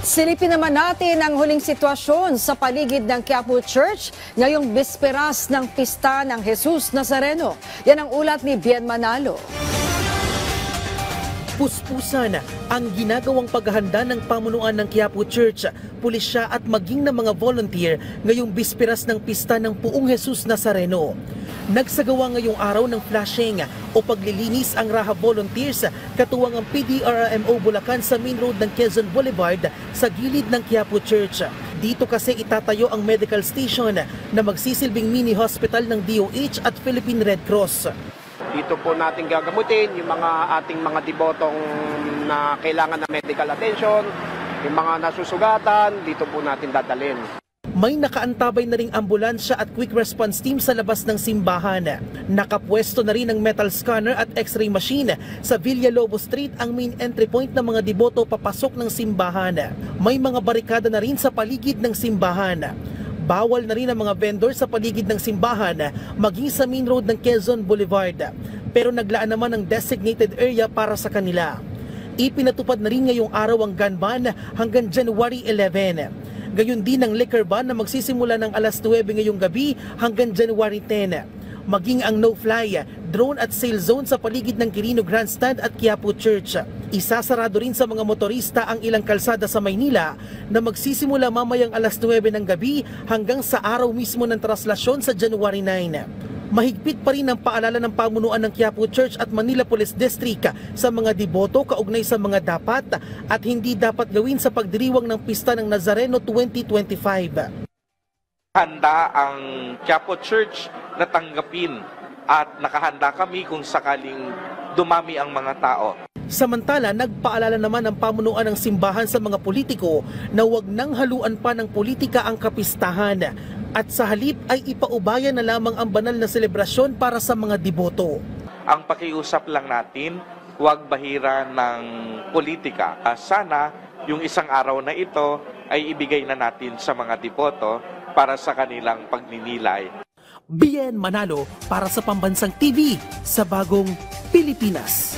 Silipin naman natin ang huling sitwasyon sa paligid ng Quiapo Church ngayong bisperas ng pista ng Jesus Nazareno. Yan ang ulat ni Bien Manalo. Puspusan ang ginagawang paghahanda ng pamunuan ng Quiapo Church, pulisya at maging ng mga volunteer ngayong bisperas ng pista ng Puong Jesus Nazareno. Nagsagawa ngayong araw ng flashing o paglilinis ang Raha volunteers katuwang ang PDRMO Bulacan sa main road ng Quezon Boulevard sa gilid ng Quiapo Church. Dito kasi itatayo ang medical station na magsisilbing mini hospital ng DOH at Philippine Red Cross. Dito po natin gagamutin yung mga ating mga debotong na kailangan ng medical attention, yung mga nasusugatan, dito po natin dadalhin. May nakaantabay na ring ambulansya at quick response team sa labas ng simbahan. Nakapwesto na rin ang metal scanner at x-ray machine sa Villalobos Street, ang main entry point ng mga deboto papasok ng simbahan. May mga barikada na rin sa paligid ng simbahan. Bawal na rin ang mga vendor sa paligid ng simbahan maging sa main road ng Quezon Boulevard. Pero naglaan naman ng designated area para sa kanila. Ipinatupad na rin ngayong araw ang gun ban hanggang January 11. Gayon din ang liquor ban na magsisimula ng alas 9 ngayong gabi hanggang January 10. Maging ang no-fly, drone at sail zone sa paligid ng Quirino Grandstand at Quiapo Church. Isasarado rin sa mga motorista ang ilang kalsada sa Maynila na magsisimula mamayang alas 9 ng gabi hanggang sa araw mismo ng traslasyon sa January 9. Mahigpit pa rin ang paalala ng pamunuan ng Quiapo Church at Manila Police District sa mga deboto kaugnay sa mga dapat at hindi dapat gawin sa pagdiriwang ng Pista ng Nazareno 2025. Handa ang Quiapo Church na tanggapin at nakahanda kami kung sakaling dumami ang mga tao. Samantala, nagpaalala naman ang pamunuan ng simbahan sa mga politiko na huwag nang haluan pa ng politika ang kapistahan at sa halip ay ipaubayan na lamang ang banal na selebrasyon para sa mga deboto. Ang pakiusap lang natin, huwag bahira ng politika. Sana yung isang araw na ito ay ibigay na natin sa mga deboto para sa kanilang pagninilay. Bien Manalo para sa Pambansang TV sa Bagong Pilipinas.